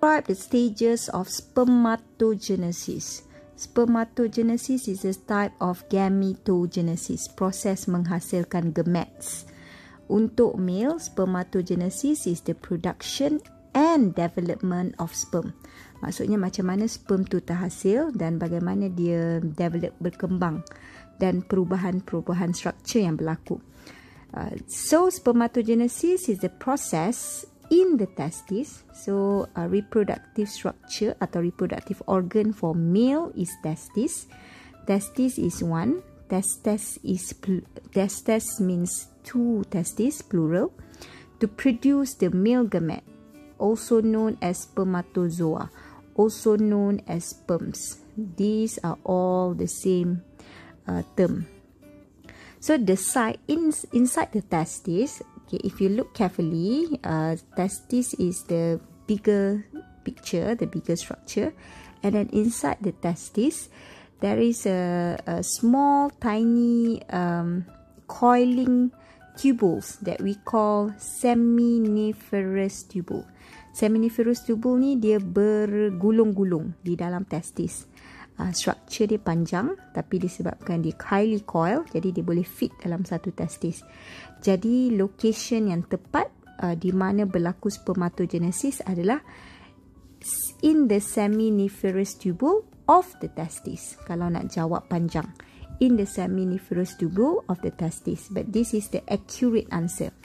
Describe the stages of spermatogenesis. Spermatogenesis is a type of gametogenesis, proses menghasilkan gametes. Untuk male, spermatogenesis is the production and development of sperm. Maksudnya macam mana sperm tu terhasil dan bagaimana dia develop, berkembang, dan perubahan-perubahan struktur yang berlaku. So spermatogenesis is the process in the testis. So reproductive structure atau reproductive organ for male is testis. Testis is one. Testes means two testes, plural, to produce the male gamete, also known as spermatozoa, also known as sperms. These are all the same term. So the site inside the testis, okay, if you look carefully, testis is the bigger picture, the bigger structure, and then inside the testis there is a small tiny coiling tubules that we call seminiferous tubule. Seminiferous tubule ni dia bergulung-gulung di dalam testis. Structure dia panjang, tapi disebabkan dia highly coil, jadi dia boleh fit dalam satu testis. Jadi location yang tepat di mana berlaku spermatogenesis adalah in the seminiferous tubule of the testis. Kalau nak jawab panjang, in the seminiferous tubule of the testis. But this is the accurate answer.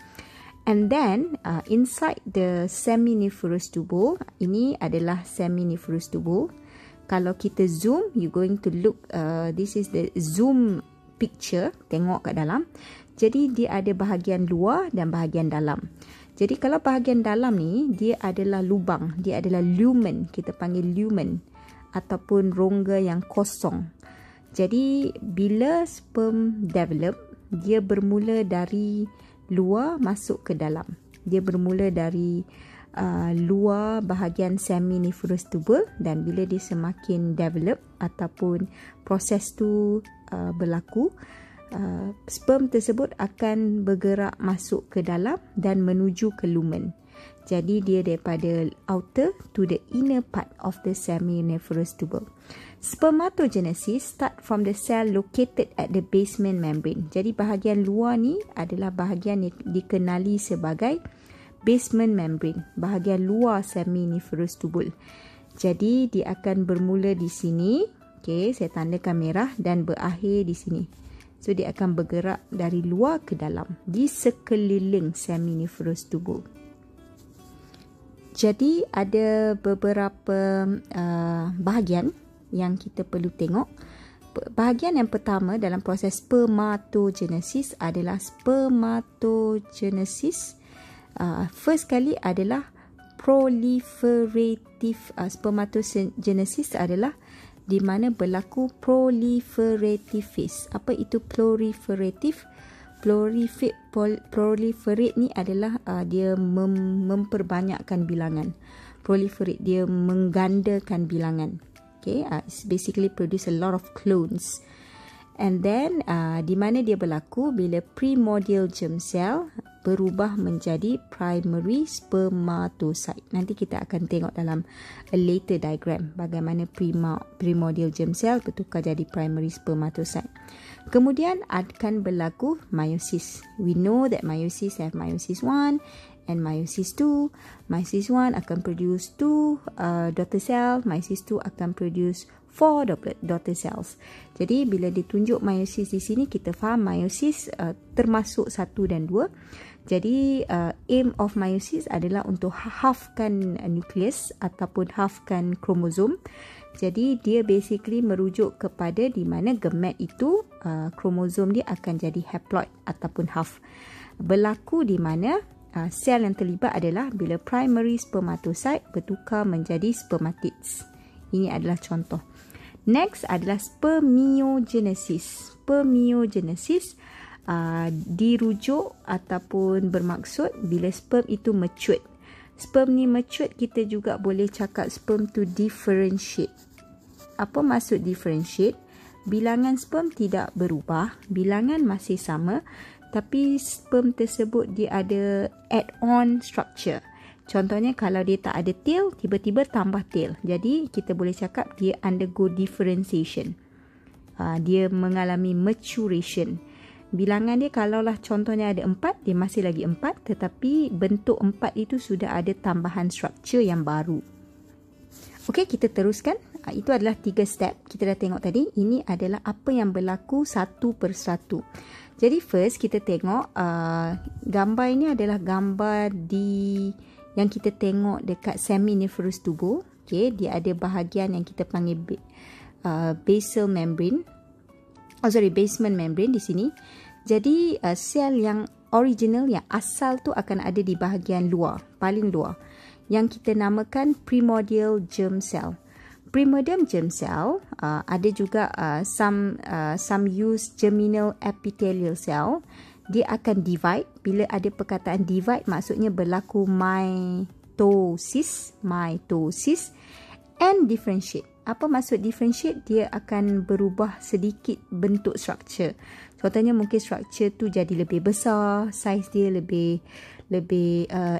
And then inside the seminiferous tubule, ini adalah seminiferous tubule. Kalau kita zoom, you going to look, this is the zoom picture, tengok kat dalam. Jadi dia ada bahagian luar dan bahagian dalam. Jadi kalau bahagian dalam ni, dia adalah lubang, dia adalah lumen, kita panggil lumen, ataupun rongga yang kosong. Jadi bila sperm develop, dia bermula dari luar masuk ke dalam. Dia bermula dari luar bahagian seminiferous tubule, dan bila dia semakin develop ataupun proses tu berlaku, sperm tersebut akan bergerak masuk ke dalam dan menuju ke lumen. Jadi dia daripada outer to the inner part of the seminiferous tubule. Spermatogenesis start from the cell located at the basement membrane. Jadi bahagian luar ni adalah bahagian yang dikenali sebagai basement membrane, bahagian luar seminiferous tubule. Jadi dia akan bermula di sini, okay, saya tandakan merah, dan berakhir di sini. So dia akan bergerak dari luar ke dalam di sekeliling seminiferous tubule. Jadi ada beberapa bahagian yang kita perlu tengok. Bahagian yang pertama dalam proses spermatogenesis adalah spermatogenesis. First kali adalah proliferative. Spermatogenesis adalah di mana berlaku proliferative phase. Apa itu proliferative? Proliferate ni adalah dia memperbanyakkan bilangan. Proliferate, dia menggandakan bilangan. Okay, it's basically produce a lot of clones. And then di mana dia berlaku bila primordial germ cell berubah menjadi primary spermatocyte. Nanti kita akan tengok dalam a later diagram bagaimana primordial germ cell bertukar jadi primary spermatocyte. Kemudian akan berlaku meiosis. We know that meiosis have meiosis 1 and meiosis 2. Meiosis 1 akan produce 2 daughter cell, meiosis 2 akan produce 4 daughter cells. Jadi bila ditunjuk meiosis di sini, kita faham meiosis termasuk 1 dan 2. Jadi aim of meiosis adalah untuk halfkan nukleus ataupun halfkan kromosom. Jadi dia basically merujuk kepada di mana gamet itu kromosom dia akan jadi haploid ataupun half. Berlaku di mana sel yang terlibat adalah bila primary spermatocyte bertukar menjadi spermatids. Ini adalah contoh. Next adalah spermiogenesis. Spermiogenesis dirujuk ataupun bermaksud bila sperm itu matured. Sperm ni matured, kita juga boleh cakap sperm to differentiate. Apa maksud differentiate? Bilangan sperm tidak berubah, bilangan masih sama, tapi sperm tersebut dia ada add-on structure. Contohnya kalau dia tak ada tail, tiba-tiba tambah tail. Jadi kita boleh cakap dia undergo differentiation. Dia mengalami maturation. Bilangan dia kalaulah contohnya ada 4, dia masih lagi 4, tetapi bentuk 4 itu sudah ada tambahan struktur yang baru. Okey, kita teruskan. Itu adalah 3 step. Kita dah tengok tadi. Ini adalah apa yang berlaku satu persatu. Jadi first kita tengok gambar ini adalah gambar yang kita tengok dekat seminiferous tubuh. Okey, dia ada bahagian yang kita panggil basal membrane. Basement membrane di sini. Jadi sel yang original, yang asal tu akan ada di bahagian luar, paling luar, yang kita namakan primordial germ cell. Primordial germ cell ada juga some use germinal epithelial cell. Dia akan divide. Bila ada perkataan divide, maksudnya berlaku mitosis and differentiate. Apa maksud differentiate? Dia akan berubah sedikit bentuk struktur. Contohnya mungkin struktur tu jadi lebih besar, saiz dia lebih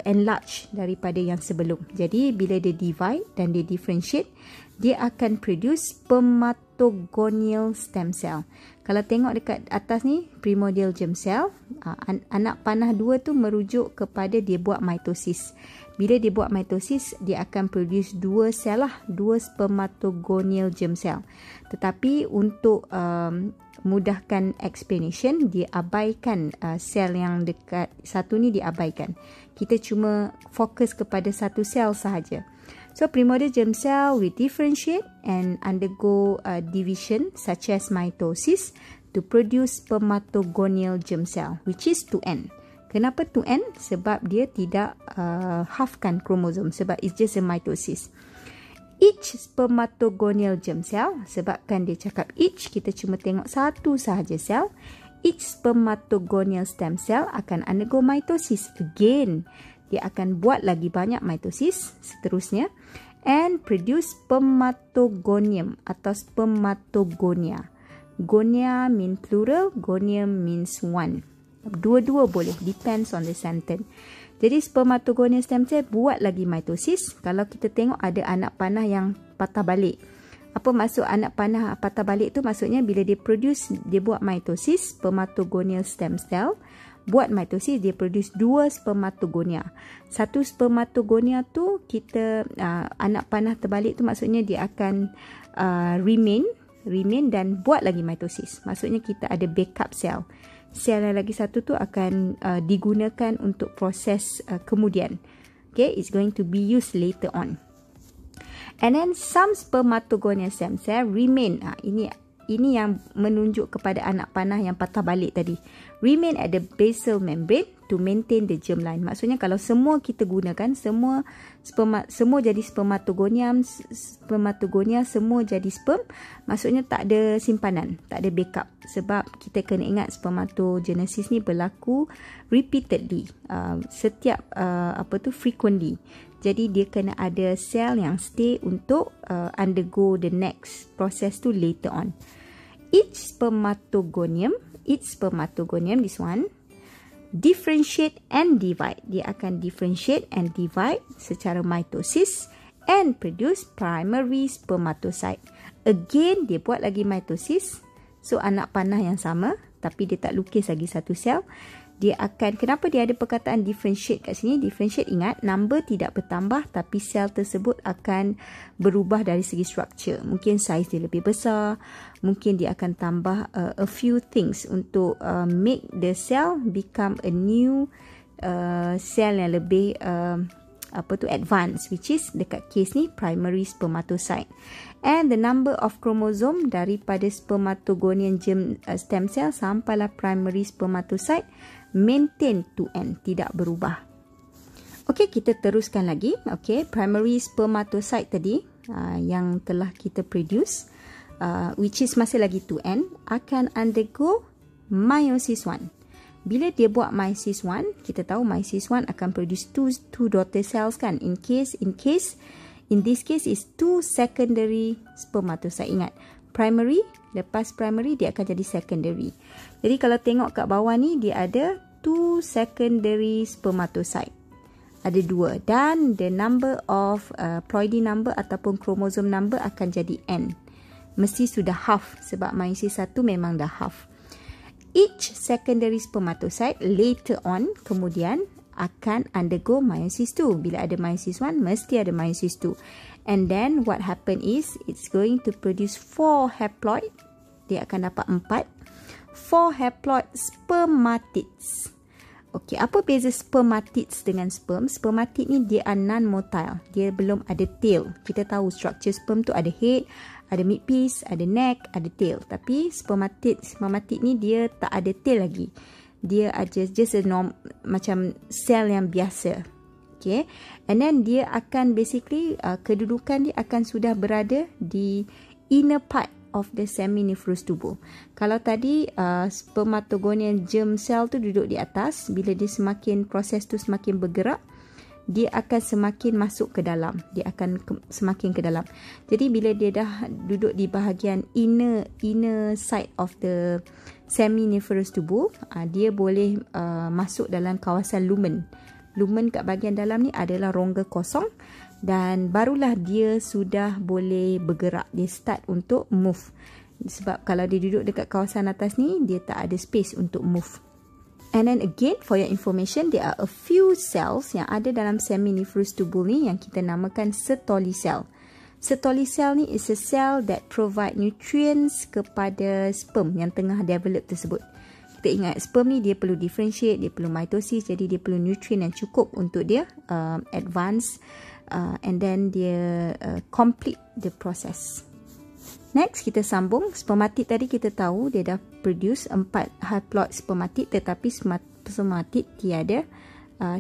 enlarge daripada yang sebelum. Jadi bila dia divide dan dia differentiate, dia akan produce spermatogonial stem cell. Kalau tengok dekat atas ni, primordial germ cell, anak panah 2 tu merujuk kepada dia buat mitosis. Bila dia buat mitosis, dia akan produce 2 sel lah, 2 spermatogonial germ cell. Tetapi untuk mudahkan explanation, dia abaikan sel yang dekat satu ni, diabaikan. Kita cuma fokus kepada satu sel sahaja. So primordial germ cell will differentiate and undergo division such as mitosis to produce spermatogonial germ cell, which is 2N. Kenapa 2N? Sebab dia tidak halfkan kromosom, sebab it's just a mitosis. Each spermatogonial germ cell, sebabkan dia cakap each, kita cuma tengok satu sahaja sel. Each spermatogonial stem cell akan undergo mitosis again. Dia akan buat lagi banyak mitosis seterusnya and produce spermatogonium atau spermatogonia. Gonia mean plural, gonium means one. Dua-dua boleh, depends on the sentence. Jadi spermatogonial stem cell buat lagi mitosis. Kalau kita tengok ada anak panah yang patah balik. Apa maksud anak panah patah balik tu? Maksudnya bila dia produce, dia buat mitosis, spermatogonial stem cell. Buat mitosis, dia produce 2 spermatogonia. Satu spermatogonia tu kita anak panah terbalik tu maksudnya dia akan remain dan buat lagi mitosis. Maksudnya kita ada backup cell. Sel yang lagi satu tu akan digunakan untuk proses kemudian. Okay, it's going to be used later on. And then some spermatogonial stem cell remain. Ini yang menunjuk kepada anak panah yang patah balik tadi. Remain at the basal membrane to maintain the germline. Maksudnya kalau semua kita gunakan, semua jadi spermatogonia, semua jadi sperm, maksudnya tak ada simpanan, tak ada backup. Sebab kita kena ingat spermatogenesis ni berlaku repeatedly, frequently. Jadi dia kena ada sel yang stay untuk undergo the next process tu later on. Each spermatogonium, this one, differentiate and divide. Dia akan differentiate and divide secara mitosis and produce primary spermatocyte. Again, dia buat lagi mitosis. So, anak panah yang sama, tapi dia tak lukis lagi satu sel. Dia akan, kenapa dia ada perkataan differentiate kat sini? Differentiate, ingat, number tidak bertambah, tapi sel tersebut akan berubah dari segi struktur. Mungkin saiz dia lebih besar, mungkin dia akan tambah a few things untuk make the cell become a new cell yang lebih advanced, which is dekat case ni primary spermatocyte. And the number of chromosome daripada spermatogonian germ stem cell sampailah primary spermatocyte maintain 2N, tidak berubah. Okey, kita teruskan lagi. Okey, primary spermatocyte tadi yang telah kita produce, which is masih lagi 2N, akan undergo meiosis 1. Bila dia buat meiosis 1, kita tahu meiosis 1 akan produce two daughter cells kan. In this case is 2 secondary spermatocyte. Ingat, primary, lepas primary dia akan jadi secondary. Jadi kalau tengok kat bawah ni, dia ada 2 secondary spermatocyte. Ada 2. Dan the number of ploidy number ataupun chromosome number akan jadi N. Mesti sudah half sebab meiosis 1 memang dah half. Each secondary spermatocyte later on kemudian akan undergo meiosis 2. Bila ada meiosis 1, mesti ada meiosis 2. And then what happen is it's going to produce 4 haploid. Dia akan dapat 4 haploid spermatids. Okey, apa beza spermatids dengan sperm? Spermatid ni dia non-motile. Dia belum ada tail. Kita tahu structure sperm tu ada head, ada midpiece, ada neck, ada tail. Tapi spermatid ni dia tak ada tail lagi. Dia just a macam sel yang biasa. Okay. And then dia akan basically kedudukan dia akan sudah berada di inner part of the seminiferous tubule. Kalau tadi spermatogonian germ cell tu duduk di atas, bila dia semakin proses tu semakin bergerak, dia akan semakin masuk ke dalam. Dia akan semakin ke dalam. Jadi bila dia dah duduk di bahagian inner side of the seminiferous tubule, dia boleh masuk dalam kawasan lumen. Lumen kat bahagian dalam ni adalah rongga kosong. Dan barulah dia sudah boleh bergerak. Dia start untuk move. Sebab kalau dia duduk dekat kawasan atas ni, dia tak ada space untuk move. And then again, for your information, there are a few cells yang ada dalam seminiferous tubule ni yang kita namakan Sertoli cell. Sertoli cell ni is a cell that provide nutrients kepada sperm yang tengah develop tersebut. Kita ingat sperm ni dia perlu differentiate, dia perlu mitosis, jadi dia perlu nutrient yang cukup untuk dia advance and then dia complete the process. Next kita sambung. Spermatid tadi kita tahu dia dah produce 4 haploid spermatid, tetapi spermatid tiada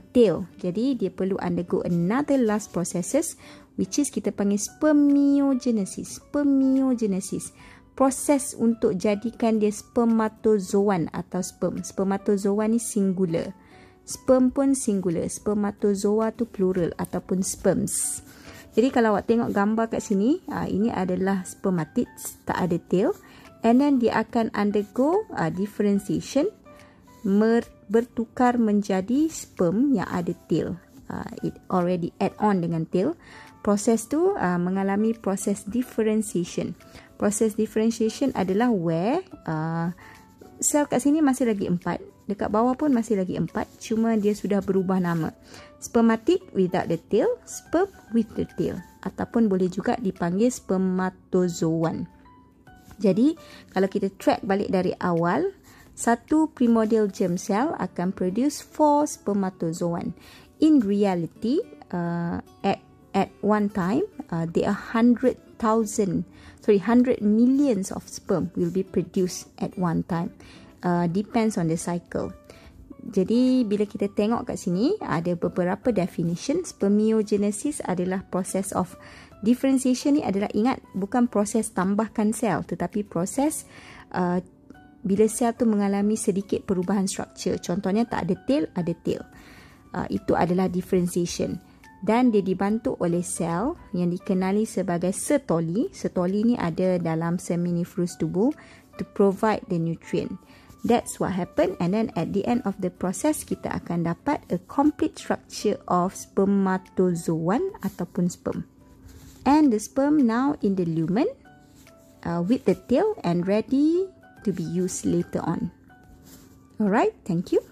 tail. Jadi dia perlu undergo another last processes which is kita panggil spermiogenesis. Spermiogenesis. Proses untuk jadikan dia spermatozoan atau sperm. Spermatozoan ni singular. Sperm pun singular. Spermatozoa tu plural ataupun sperms. Jadi kalau awak tengok gambar kat sini, ini adalah spermatid, tak ada tail. And then dia akan undergo differentiation, bertukar menjadi sperm yang ada tail. It already add on dengan tail. Proses tu mengalami proses differentiation. Proses differentiation adalah where sel kat sini masih lagi 4. Dekat bawah pun masih lagi 4. Cuma dia sudah berubah nama. Spermatid without the tail, sperm with the tail. Ataupun boleh juga dipanggil spermatozoan. Jadi, kalau kita track balik dari awal, satu primordial germ cell akan produce 4 spermatozoan. In reality, at one time, there are 100 millions of sperm will be produced at one time. Depends on the cycle. Jadi bila kita tengok kat sini ada beberapa definition. Spermiogenesis adalah proses of differentiation. Ni adalah, ingat, bukan proses tambahkan sel, tetapi proses bila sel tu mengalami sedikit perubahan struktur. Contohnya tak ada tail, ada tail. Itu adalah differentiation. Dan dia dibantu oleh sel yang dikenali sebagai Sertoli. Sertoli ni ada dalam seminiferous tubule to provide the nutrient. That's what happened, and then at the end of the process kita akan dapat a complete structure of spermatozoan ataupun sperm. And the sperm now in the lumen with the tail and ready to be used later on. Alright, thank you.